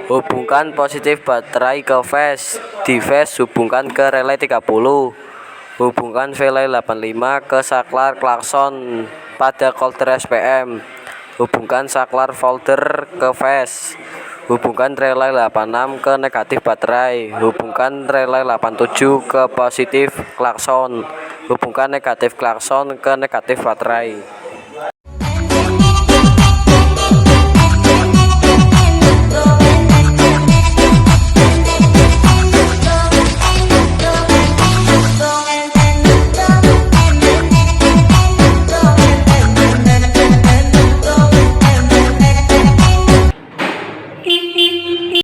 Hubungkan positif baterai ke fase. Di fase hubungkan ke relay 30. Hubungkan relay 85 ke saklar klakson pada holder SPM. Hubungkan saklar folder ke fase. Hubungkan relay 86 ke negatif baterai. Hubungkan relay 87 ke positif klakson. Hubungkan negatif klakson ke negatif baterai.